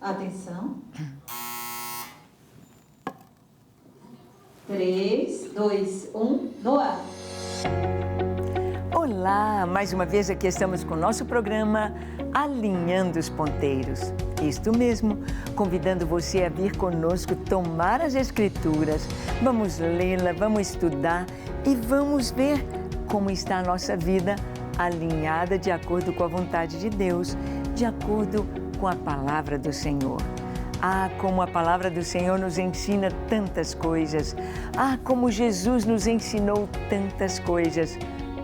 Atenção. 3, 2, 1, no ar. Olá, mais uma vez aqui estamos com o nosso programa Alinhando os Ponteiros. Isto mesmo, convidando você a vir conosco tomar as Escrituras. Vamos lê-la, vamos estudar e vamos ver como está a nossa vida alinhada de acordo com a vontade de Deus, de acordo com a palavra do Senhor. Ah, como a palavra do Senhor nos ensina tantas coisas. Ah, como Jesus nos ensinou tantas coisas.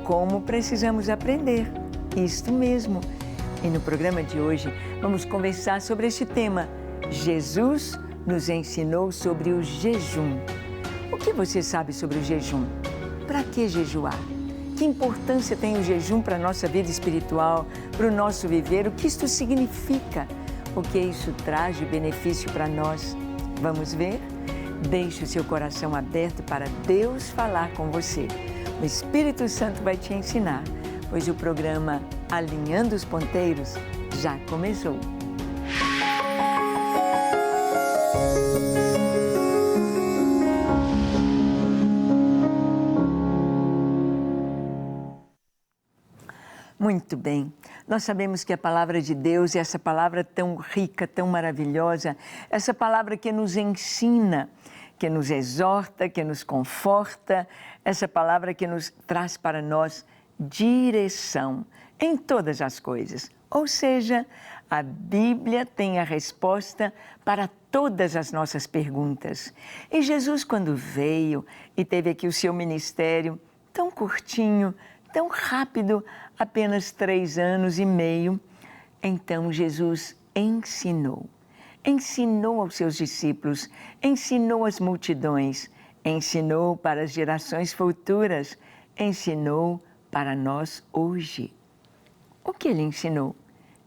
Como precisamos aprender. Isto mesmo. E no programa de hoje vamos conversar sobre este tema. Jesus nos ensinou sobre o jejum. O que você sabe sobre o jejum? Para que jejuar? Que importância tem o jejum para a nossa vida espiritual, para o nosso viver? O que isto significa? O que isso traz de benefício para nós? Vamos ver? Deixe o seu coração aberto para Deus falar com você. O Espírito Santo vai te ensinar, pois o programa Alinhando os Ponteiros já começou. Muito bem, nós sabemos que a palavra de Deus é essa palavra tão rica, tão maravilhosa, essa palavra que nos ensina, que nos exorta, que nos conforta, essa palavra que nos traz para nós direção em todas as coisas. Ou seja, a Bíblia tem a resposta para todas as nossas perguntas. E Jesus, quando veio e teve aqui o seu ministério tão curtinho, tão rápido, apenas 3 anos e meio, então Jesus ensinou aos seus discípulos, ensinou às multidões, ensinou para as gerações futuras, ensinou para nós hoje. O que ele ensinou?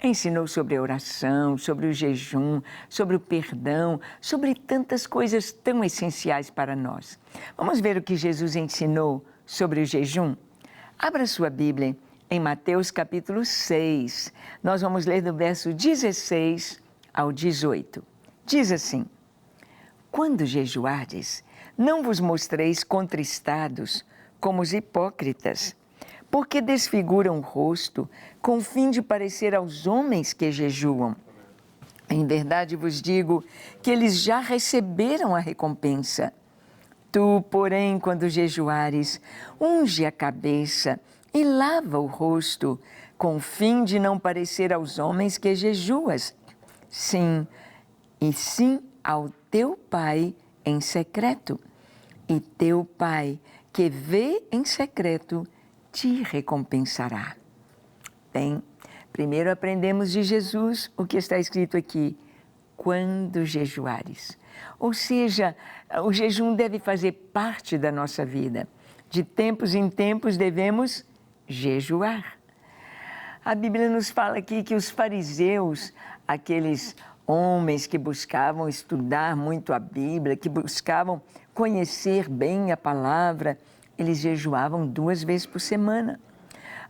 Ensinou sobre a oração, sobre o jejum, sobre o perdão, sobre tantas coisas tão essenciais para nós. Vamos ver o que Jesus ensinou sobre o jejum? Abra sua Bíblia em Mateus capítulo 6. Nós vamos ler do verso 16 ao 18. Diz assim: Quando jejuardes, não vos mostreis contristados como os hipócritas, porque desfiguram o rosto com o fim de parecer aos homens que jejuam. Em verdade vos digo que eles já receberam a recompensa. Tu, porém, quando jejuares, unge a cabeça e lava o rosto, com o fim de não parecer aos homens que jejuas. Sim, e sim ao teu Pai em secreto. E teu Pai, que vê em secreto, te recompensará. Bem, primeiro aprendemos de Jesus o que está escrito aqui. Quando jejuares. Ou seja, o jejum deve fazer parte da nossa vida. De tempos em tempos devemos jejuar. A Bíblia nos fala aqui que os fariseus, aqueles homens que buscavam estudar muito a Bíblia, que buscavam conhecer bem a palavra, eles jejuavam 2 vezes por semana.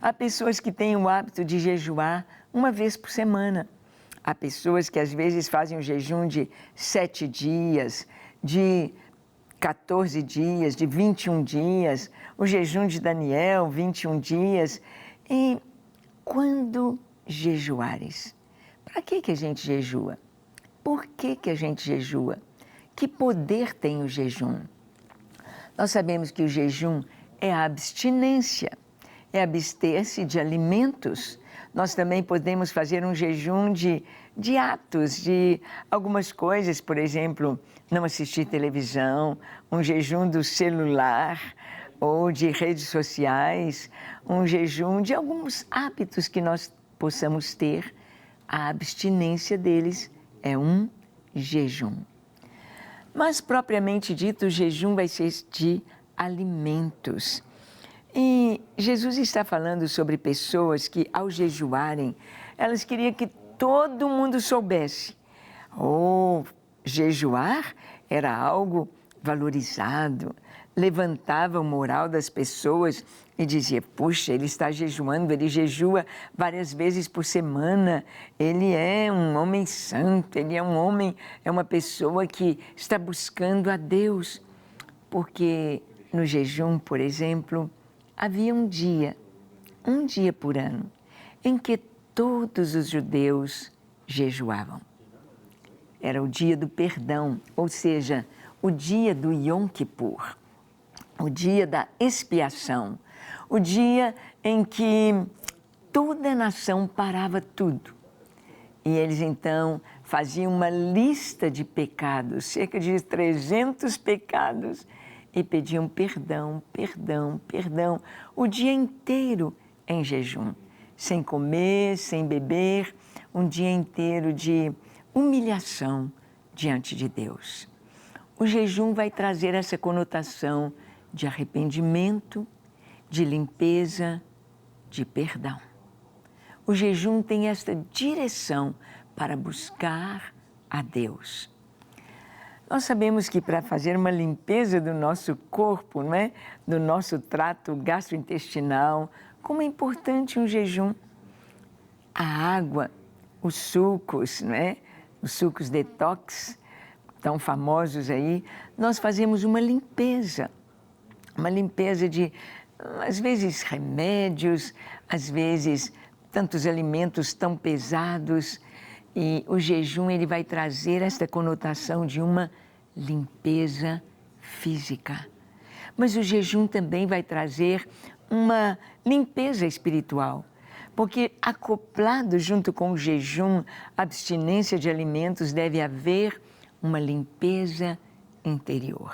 Há pessoas que têm o hábito de jejuar 1 vez por semana. Há pessoas que às vezes fazem um jejum de 7 dias, de 14 dias, de 21 dias, o jejum de Daniel, 21 dias. E quando jejuares, para que a gente jejua? Por que a gente jejua? Que poder tem o jejum? Nós sabemos que o jejum é a abstinência, é abster-se de alimentos. Nós também podemos fazer um jejum de atos, de algumas coisas, por exemplo, não assistir televisão, um jejum do celular ou de redes sociais, um jejum de alguns hábitos que nós possamos ter. A abstinência deles é um jejum. Mas, propriamente dito, o jejum vai ser de alimentos. E Jesus está falando sobre pessoas que, ao jejuarem, elas queriam que todo mundo soubesse. Jejuar era algo valorizado, levantava o moral das pessoas e dizia, puxa, ele está jejuando, ele jejua várias vezes por semana, ele é um homem santo, ele é um homem, é uma pessoa que está buscando a Deus. Porque no jejum, por exemplo, havia um dia por ano, em que todos os judeus jejuavam. Era o dia do perdão, ou seja, o dia do Yom Kippur, o dia da expiação, o dia em que toda a nação parava tudo. E eles então faziam uma lista de pecados, cerca de 300 pecados, e pediam perdão, perdão, perdão, o dia inteiro em jejum, sem comer, sem beber, um dia inteiro de humilhação diante de Deus. O jejum vai trazer essa conotação de arrependimento, de limpeza, de perdão. O jejum tem esta direção para buscar a Deus. Nós sabemos que para fazer uma limpeza do nosso corpo, não é? Do nosso trato gastrointestinal, como é importante um jejum. A água, os sucos, não é? Os sucos detox, tão famosos aí, nós fazemos uma limpeza de, às vezes, remédios, às vezes, tantos alimentos tão pesados. E o jejum ele vai trazer esta conotação de uma limpeza física. Mas o jejum também vai trazer uma limpeza espiritual, porque acoplado junto com o jejum, abstinência de alimentos, deve haver uma limpeza interior.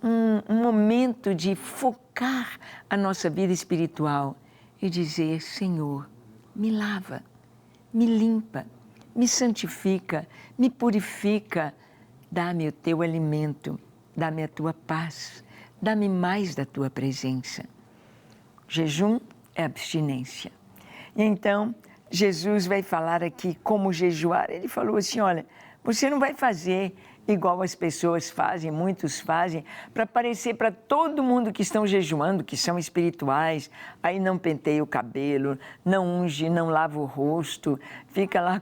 Um momento de focar a nossa vida espiritual e dizer, Senhor, me lava, me limpa, me santifica, me purifica, dá-me o teu alimento, dá-me a tua paz, dá-me mais da tua presença. Jejum é abstinência. E então, Jesus vai falar aqui como jejuar. Ele falou assim, olha, você não vai fazer igual as pessoas fazem, muitos fazem, para parecer para todo mundo que estão jejuando, que são espirituais, aí não penteia o cabelo, não unge, não lava o rosto, fica lá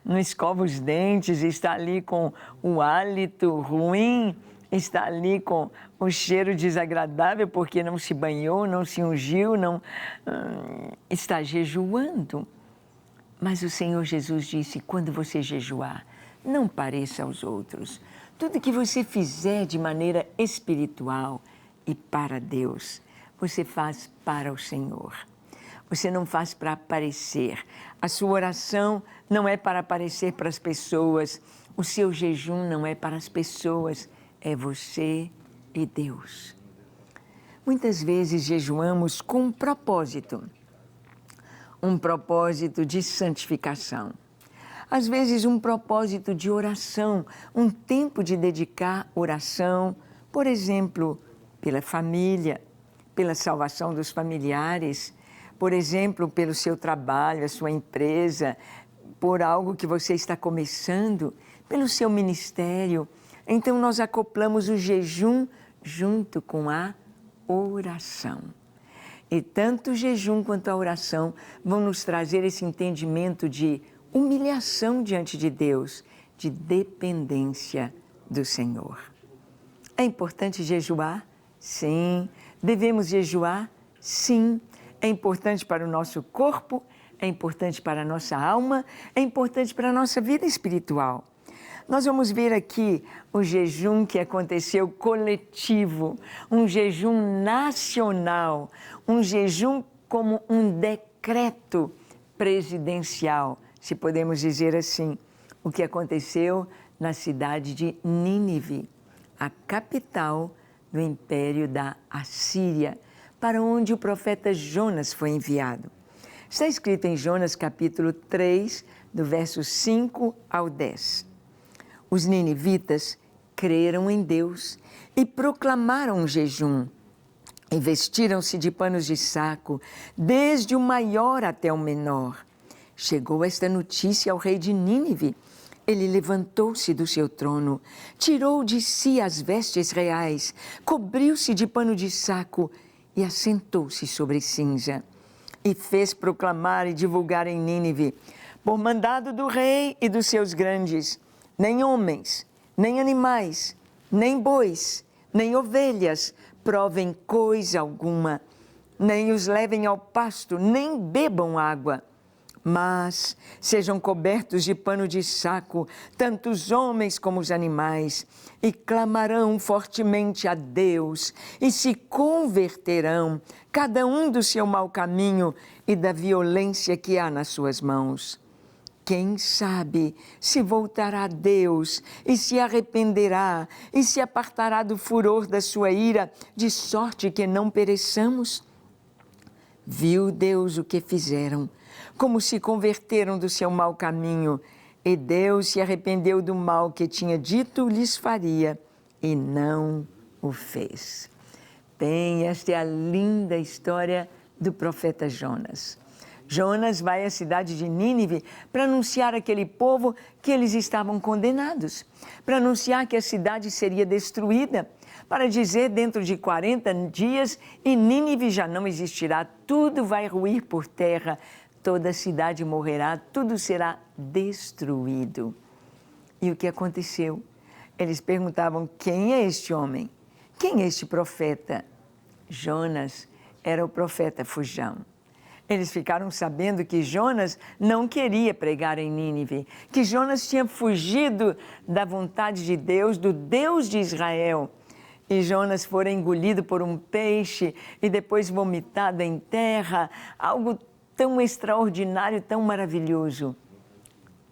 não escova os dentes, está ali com o hálito ruim, está ali com o cheiro desagradável porque não se banhou, não se ungiu, não está jejuando. Mas o Senhor Jesus disse, quando você jejuar, não pareça aos outros. Tudo que você fizer de maneira espiritual e para Deus, você faz para o Senhor. Você não faz para aparecer. A sua oração não é para aparecer para as pessoas. O seu jejum não é para as pessoas. É você e Deus. Muitas vezes jejuamos com um propósito de santificação. Às vezes um propósito de oração, um tempo de dedicar oração, por exemplo, pela família, pela salvação dos familiares, por exemplo, pelo seu trabalho, a sua empresa, por algo que você está começando, pelo seu ministério. Então nós acoplamos o jejum junto com a oração. E tanto o jejum quanto a oração vão nos trazer esse entendimento de humilhação diante de Deus, de dependência do Senhor. É importante jejuar? Sim. Devemos jejuar? Sim. É importante para o nosso corpo, é importante para a nossa alma, é importante para a nossa vida espiritual. Nós vamos ver aqui o jejum que aconteceu coletivo, um jejum nacional, um jejum como um decreto presidencial, se podemos dizer assim, o que aconteceu na cidade de Nínive, a capital do império da Assíria, para onde o profeta Jonas foi enviado. Está escrito em Jonas capítulo 3, do verso 5 ao 10. Os ninivitas creram em Deus e proclamaram um jejum, e vestiram-se de panos de saco, desde o maior até o menor. Chegou esta notícia ao rei de Nínive, Ele levantou-se do seu trono, tirou de si as vestes reais, cobriu-se de pano de saco e assentou-se sobre cinza. E fez proclamar e divulgar em Nínive, por mandado do rei e dos seus grandes, nem homens, nem animais, nem bois, nem ovelhas provem coisa alguma, nem os levem ao pasto, nem bebam água. Mas sejam cobertos de pano de saco, tanto os homens como os animais, e clamarão fortemente a Deus, e se converterão, cada um do seu mau caminho e da violência que há nas suas mãos. Quem sabe se voltará a Deus e se arrependerá e se apartará do furor da sua ira, de sorte que não pereçamos? Viu Deus o que fizeram, como se converteram do seu mau caminho, e Deus se arrependeu do mal que tinha dito lhes faria, e não o fez. Bem, esta é a linda história do profeta Jonas. Jonas vai à cidade de Nínive para anunciar àquele povo que eles estavam condenados, para anunciar que a cidade seria destruída, para dizer dentro de 40 dias e Nínive já não existirá, tudo vai ruir por terra, toda a cidade morrerá, tudo será destruído. E o que aconteceu? Eles perguntavam, quem é este homem? Quem é este profeta? Jonas era o profeta fujão. Eles ficaram sabendo que Jonas não queria pregar em Nínive, que Jonas tinha fugido da vontade de Deus, do Deus de Israel. E Jonas fora engolido por um peixe e depois vomitado em terra, algo tão extraordinário, tão maravilhoso,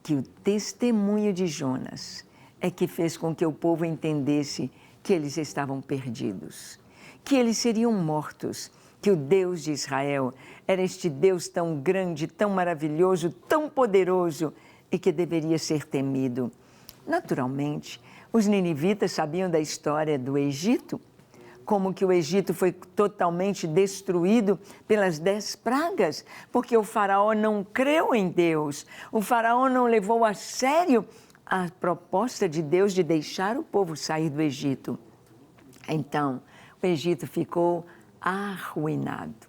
que o testemunho de Jonas é que fez com que o povo entendesse que eles estavam perdidos, que eles seriam mortos, que o Deus de Israel era este Deus tão grande, tão maravilhoso, tão poderoso e que deveria ser temido. Naturalmente, os ninivitas sabiam da história do Egito, como que o Egito foi totalmente destruído pelas 10 pragas, porque o faraó não creu em Deus, o faraó não levou a sério a proposta de Deus de deixar o povo sair do Egito. Então, o Egito ficou arruinado,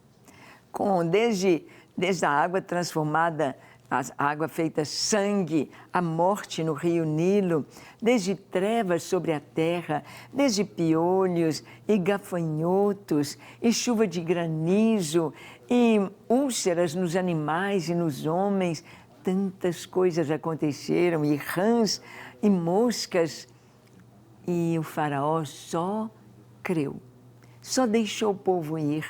desde a água transformada, a água feita sangue, a morte no rio Nilo, desde trevas sobre a terra, desde piolhos e gafanhotos, e chuva de granizo, e úlceras nos animais e nos homens, tantas coisas aconteceram, e rãs e moscas, e o faraó só creu. Só deixou o povo ir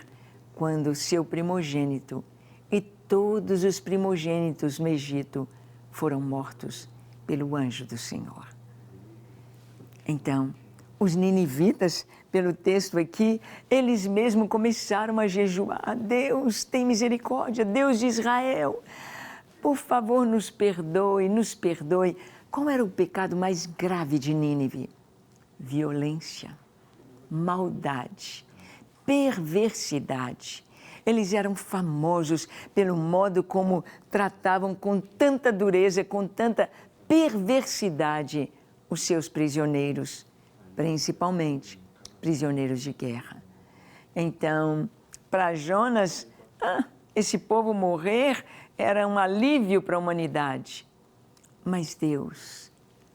quando o seu primogênito e todos os primogênitos no Egito foram mortos pelo anjo do Senhor. Então, os ninivitas, pelo texto aqui, eles mesmos começaram a jejuar. Deus, tem misericórdia, Deus de Israel, por favor, nos perdoe, nos perdoe. Qual era o pecado mais grave de Nínive? Violência, maldade, perversidade. Eles eram famosos pelo modo como tratavam com tanta dureza, com tanta perversidade os seus prisioneiros, principalmente prisioneiros de guerra. Então, para Jonas, esse povo morrer era um alívio para a humanidade. Mas Deus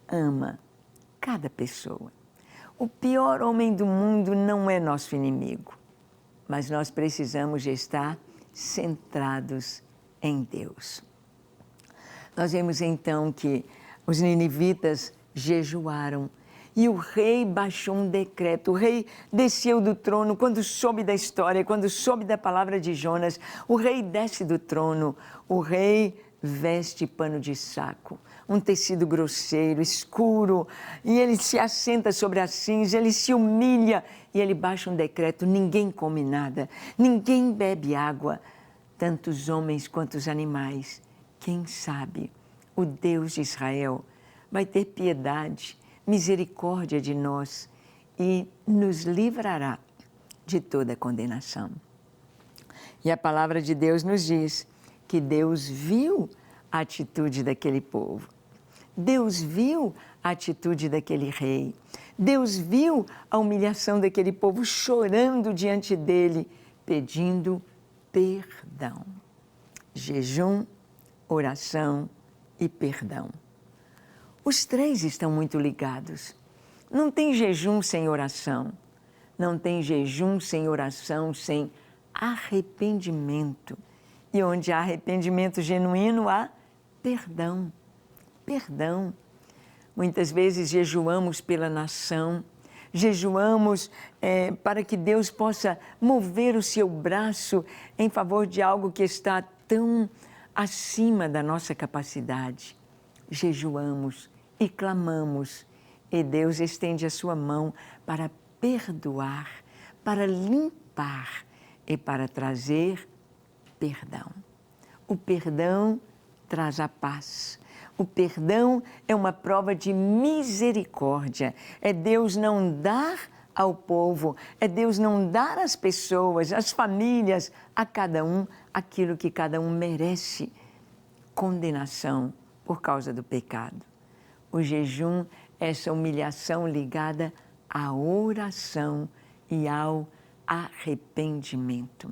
ama cada pessoa. O pior homem do mundo não é nosso inimigo, mas nós precisamos de estar centrados em Deus. Nós vemos então que os ninivitas jejuaram e o rei baixou um decreto. O rei desceu do trono quando soube da história, quando soube da palavra de Jonas. O rei desce do trono, o rei veste pano de saco, um tecido grosseiro, escuro, e ele se assenta sobre a cinza, ele se humilha e ele baixa um decreto: ninguém come nada, ninguém bebe água, tanto os homens quanto os animais. Quem sabe o Deus de Israel vai ter piedade, misericórdia de nós e nos livrará de toda condenação. E a palavra de Deus nos diz que Deus viu a atitude daquele povo. Deus viu a atitude daquele rei. Deus viu a humilhação daquele povo chorando diante dele, pedindo perdão. Jejum, oração e perdão. Os três estão muito ligados. Não tem jejum sem oração. Não tem jejum sem oração, sem arrependimento. E onde há arrependimento genuíno, há perdão. Perdão. Muitas vezes jejuamos pela nação, jejuamos para que Deus possa mover o seu braço em favor de algo que está tão acima da nossa capacidade. Jejuamos e clamamos, e Deus estende a sua mão para perdoar, para limpar e para trazer perdão. O perdão traz a paz. O perdão é uma prova de misericórdia. É Deus não dar ao povo, é Deus não dar às pessoas, às famílias, a cada um, aquilo que cada um merece. Condenação por causa do pecado. O jejum é essa humilhação ligada à oração e ao arrependimento.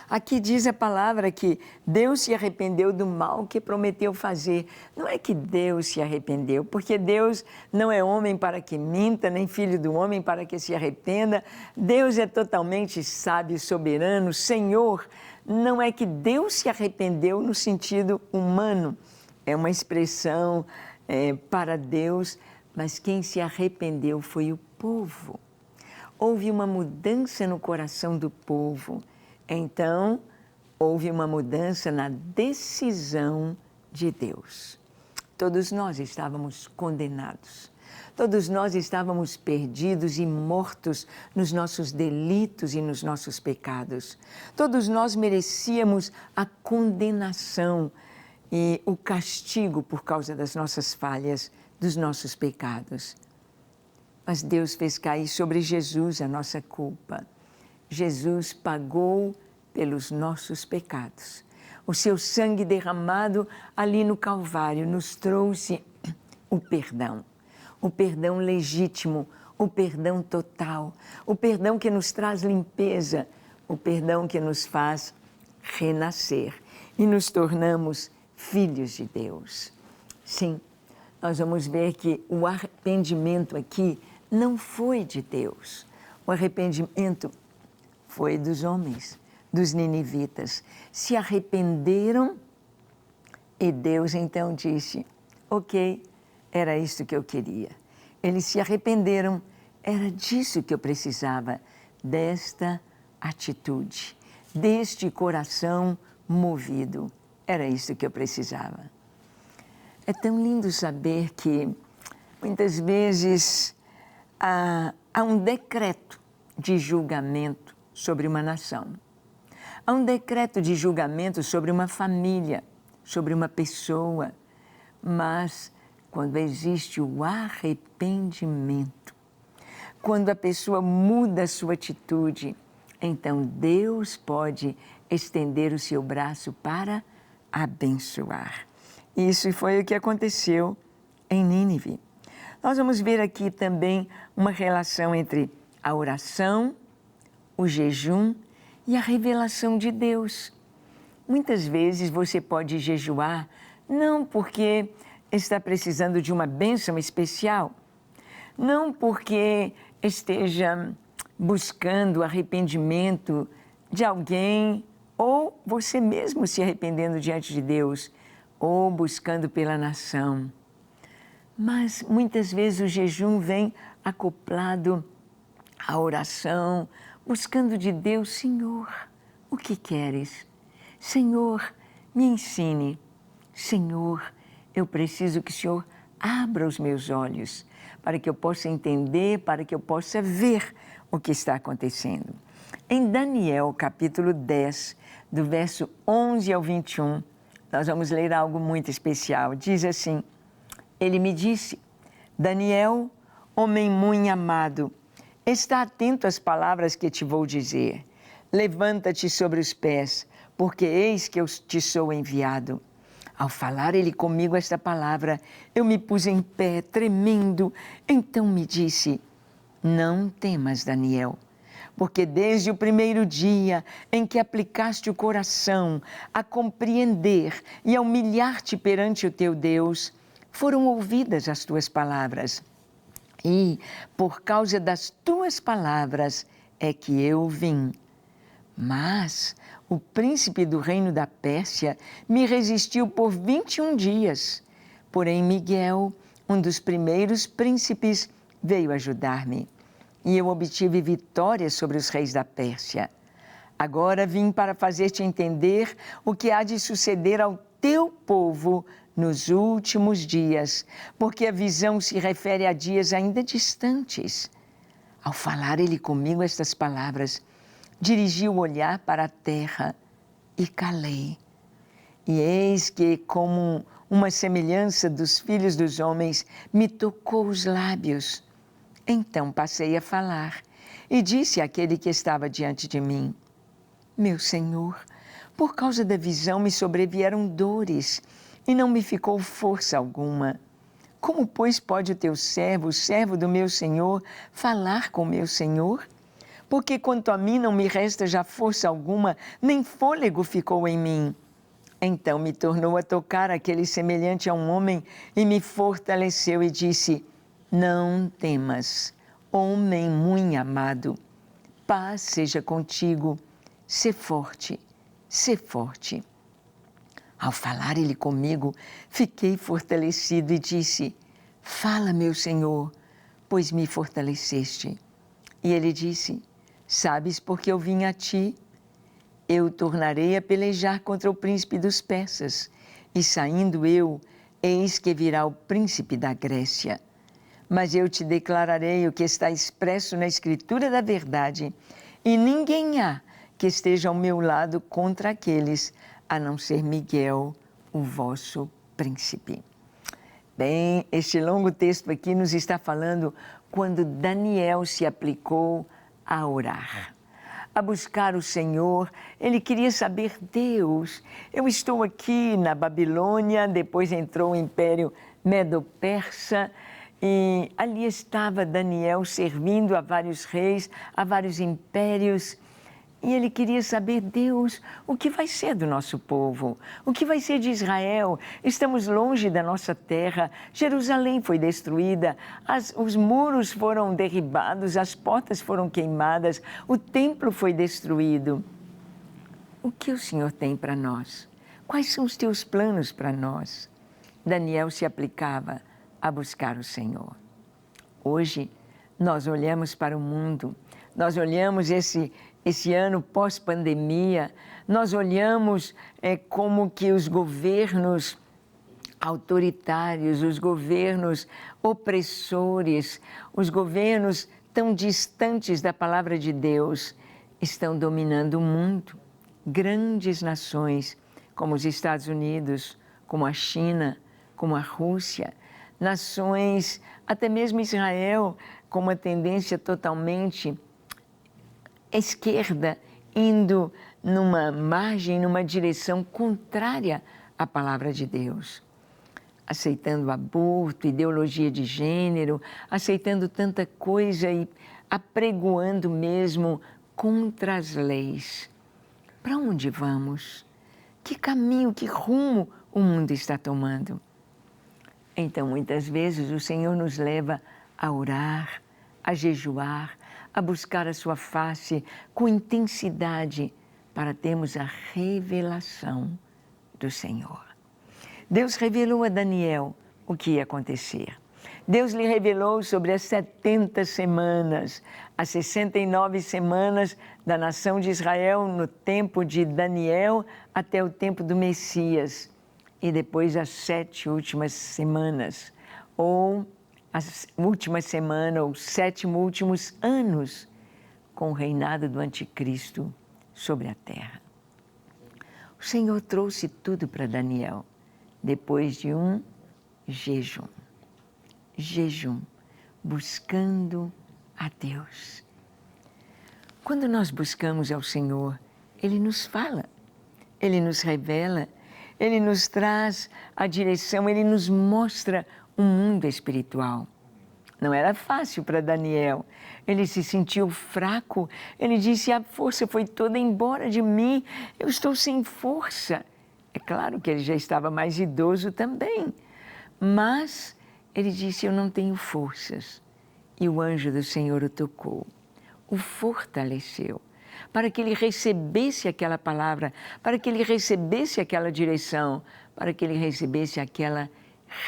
Aqui diz a palavra que Deus se arrependeu do mal que prometeu fazer. Não é que Deus se arrependeu, porque Deus não é homem para que minta, nem filho do homem para que se arrependa. Deus é totalmente sábio, soberano, Senhor. Não é que Deus se arrependeu no sentido humano. É uma expressão para Deus, mas quem se arrependeu foi o povo. Houve uma mudança no coração do povo. Então, houve uma mudança na decisão de Deus. Todos nós estávamos condenados. Todos nós estávamos perdidos e mortos nos nossos delitos e nos nossos pecados. Todos nós merecíamos a condenação e o castigo por causa das nossas falhas, dos nossos pecados. Mas Deus fez cair sobre Jesus a nossa culpa. Jesus pagou pelos nossos pecados. O seu sangue derramado ali no Calvário nos trouxe o perdão legítimo, o perdão total, o perdão que nos traz limpeza, o perdão que nos faz renascer e nos tornamos filhos de Deus. Sim, nós vamos ver que o arrependimento aqui não foi de Deus. O arrependimento foi dos homens, dos ninivitas. Se arrependeram e Deus então disse, ok, era isso que eu queria. Eles se arrependeram, era disso que eu precisava, desta atitude, deste coração movido. Era isso que eu precisava. É tão lindo saber que muitas vezes há um decreto de julgamento sobre uma nação. Há um decreto de julgamento sobre uma família, sobre uma pessoa, mas quando existe o arrependimento, quando a pessoa muda a sua atitude, então Deus pode estender o seu braço para abençoar. Isso foi o que aconteceu em Nínive. Nós vamos ver aqui também uma relação entre a oração, o jejum e a revelação de Deus. Muitas vezes você pode jejuar não porque está precisando de uma bênção especial, não porque esteja buscando arrependimento de alguém ou você mesmo se arrependendo diante de Deus ou buscando pela nação. Mas muitas vezes o jejum vem acoplado à oração, buscando de Deus, Senhor, o que queres? Senhor, me ensine. Senhor, eu preciso que o Senhor abra os meus olhos para que eu possa entender, para que eu possa ver o que está acontecendo. Em Daniel, capítulo 10, do verso 11 ao 21, nós vamos ler algo muito especial. Diz assim, ele me disse, Daniel, homem muito amado, está atento às palavras que te vou dizer. Levanta-te sobre os pés, porque eis que eu te sou enviado. Ao falar ele comigo esta palavra, eu me pus em pé, tremendo. Então me disse: não temas, Daniel, porque desde o primeiro dia em que aplicaste o coração a compreender e a humilhar-te perante o teu Deus, foram ouvidas as tuas palavras. E, por causa das tuas palavras, é que eu vim. Mas o príncipe do reino da Pérsia me resistiu por 21 dias. Porém, Miguel, um dos primeiros príncipes, veio ajudar-me. E eu obtive vitória sobre os reis da Pérsia. Agora vim para fazer-te entender o que há de suceder ao teu povo nos últimos dias, porque a visão se refere a dias ainda distantes. Ao falar ele comigo estas palavras, dirigi o olhar para a terra e calei. E eis que, como uma semelhança dos filhos dos homens, me tocou os lábios. Então passei a falar e disse àquele que estava diante de mim: meu Senhor, por causa da visão me sobrevieram dores e não me ficou força alguma. Como, pois, pode o teu servo, o servo do meu Senhor, falar com meu Senhor? Porque quanto a mim não me resta já força alguma, nem fôlego ficou em mim. Então me tornou a tocar aquele semelhante a um homem e me fortaleceu e disse: não temas, homem muito amado, paz seja contigo, sê forte, sê forte. Ao falar ele comigo, fiquei fortalecido e disse: fala, meu Senhor, pois me fortaleceste. E ele disse: sabes por que eu vim a ti? Eu tornarei a pelejar contra o príncipe dos persas, e saindo eu, eis que virá o príncipe da Grécia. Mas eu te declararei o que está expresso na Escritura da verdade, e ninguém há que esteja ao meu lado contra aqueles, a não ser Miguel, o vosso príncipe. Bem, este longo texto aqui nos está falando quando Daniel se aplicou a orar, a buscar o Senhor. Ele queria saber: Deus, eu estou aqui na Babilônia, depois entrou o Império Medo-Persa, e ali estava Daniel servindo a vários reis, a vários impérios. E ele queria saber: Deus, o que vai ser do nosso povo? O que vai ser de Israel? Estamos longe da nossa terra, Jerusalém foi destruída, os muros foram derribados, as portas foram queimadas, o templo foi destruído. O que o Senhor tem para nós? Quais são os teus planos para nós? Daniel se aplicava a buscar o Senhor. Hoje, nós olhamos para o mundo, nós olhamos esse ano pós-pandemia, nós olhamos como que os governos autoritários, os governos opressores, os governos tão distantes da palavra de Deus estão dominando o mundo. Grandes nações, como os Estados Unidos, como a China, como a Rússia, nações, até mesmo Israel, com uma tendência totalmente esquerda, indo numa margem, numa direção contrária à palavra de Deus. Aceitando aborto, ideologia de gênero, aceitando tanta coisa e apregoando mesmo contra as leis. Para onde vamos? Que caminho, que rumo o mundo está tomando? Então, muitas vezes, o Senhor nos leva a orar, a jejuar, a buscar a sua face com intensidade para termos a revelação do Senhor. Deus revelou a Daniel o que ia acontecer. Deus lhe revelou sobre as 70 semanas, as 69 semanas da nação de Israel no tempo de Daniel até o tempo do Messias. E depois as 7 últimas semanas, ou a última semana, ou 7 últimos anos, com o reinado do Anticristo sobre a terra. O Senhor trouxe tudo para Daniel, depois de um jejum. Jejum, buscando a Deus. Quando nós buscamos ao Senhor, Ele nos fala, Ele nos revela, Ele nos traz a direção, ele nos mostra um mundo espiritual. Não era fácil para Daniel. Ele se sentiu fraco. Ele disse: a força foi toda embora de mim. Eu estou sem força. É claro que ele já estava mais idoso também. Mas ele disse: eu não tenho forças. E o anjo do Senhor o tocou, o fortaleceu, para que ele recebesse aquela palavra, para que ele recebesse aquela direção, para que ele recebesse aquela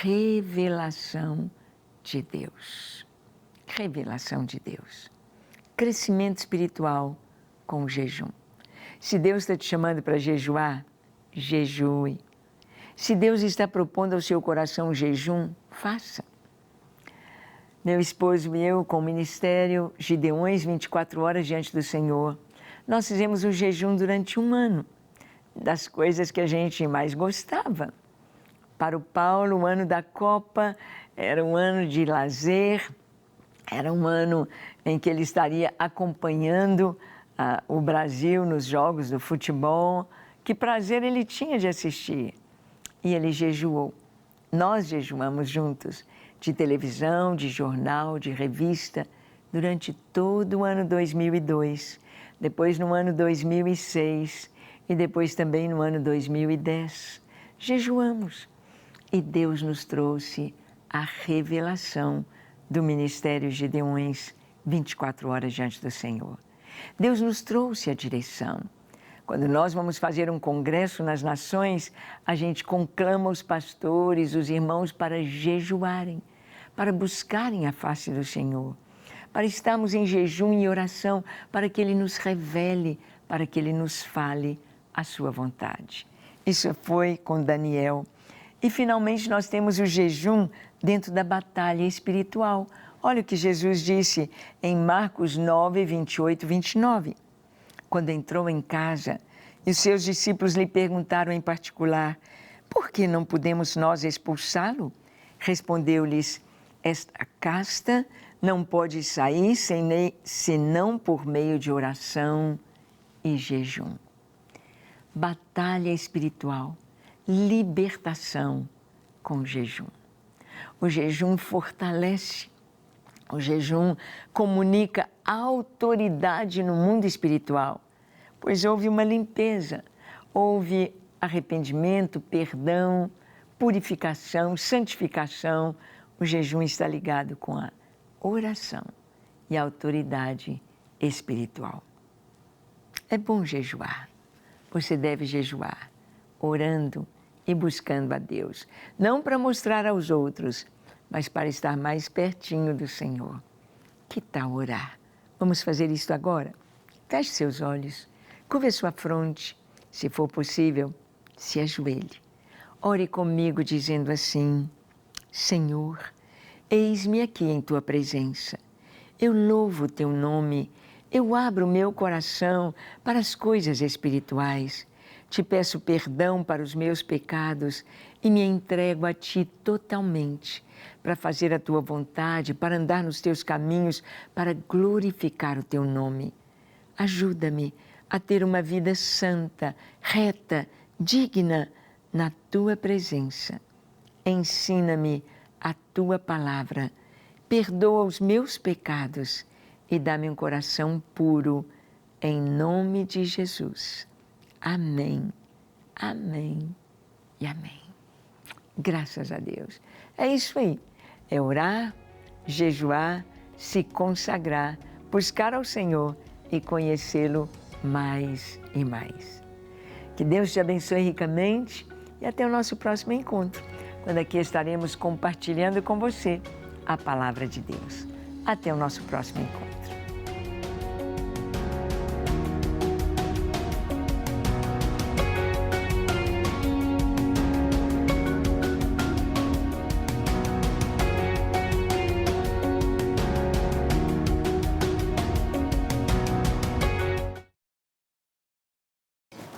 revelação de Deus. Revelação de Deus. Crescimento espiritual com o jejum. Se Deus está te chamando para jejuar, jejue. Se Deus está propondo ao seu coração um jejum, faça. Meu esposo e eu, com o ministério Gideões 24 horas diante do Senhor, nós fizemos um jejum durante um ano, das coisas que a gente mais gostava. Para o Paulo, o ano da Copa era um ano de lazer, era um ano em que ele estaria acompanhando o Brasil nos jogos do futebol. Que prazer ele tinha de assistir. E ele jejuou. Nós jejuamos juntos, de televisão, de jornal, de revista, durante todo o ano 2002, depois no ano 2006 e depois também no ano 2010. Jejuamos. E Deus nos trouxe a revelação do Ministério Gideões 24 horas diante do Senhor. Deus nos trouxe a direção. Quando nós vamos fazer um congresso nas nações, a gente conclama os pastores, os irmãos para jejuarem, para buscarem a face do Senhor, para estarmos em jejum e oração, para que Ele nos revele, para que Ele nos fale a sua vontade. Isso foi com Daniel. E finalmente nós temos o jejum dentro da batalha espiritual. Olha o que Jesus disse em Marcos 9, 28, 29. Quando entrou em casa e os seus discípulos lhe perguntaram em particular: por que não podemos nós expulsá-lo? Respondeu-lhes: esta casta não pode sair senão por meio de oração e jejum. Batalha espiritual, libertação com jejum. O jejum fortalece, o jejum comunica autoridade no mundo espiritual, pois houve uma limpeza, houve arrependimento, perdão, purificação, santificação. O jejum está ligado com a oração e a autoridade espiritual. É bom jejuar. Você deve jejuar, orando e buscando a Deus. Não para mostrar aos outros, mas para estar mais pertinho do Senhor. Que tal orar? Vamos fazer isto agora? Feche seus olhos, curve a sua fronte. Se for possível, se ajoelhe. Ore comigo dizendo assim: Senhor, eis-me aqui em Tua presença. Eu louvo o Teu nome. Eu abro o meu coração para as coisas espirituais. Te peço perdão para os meus pecados e me entrego a Ti totalmente, para fazer a Tua vontade, para andar nos Teus caminhos, para glorificar o Teu nome. Ajuda-me a ter uma vida santa, reta, digna na Tua presença. Ensina-me a Tua palavra, perdoa os meus pecados e dá-me um coração puro, em nome de Jesus. Amém, amém e amém. Graças a Deus. É isso aí, é orar, jejuar, se consagrar, buscar ao Senhor e conhecê-lo mais e mais. Que Deus te abençoe ricamente e até o nosso próximo encontro, quando aqui estaremos compartilhando com você a palavra de Deus. Até o nosso próximo encontro.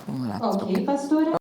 Vamos lá. Ok, pastora.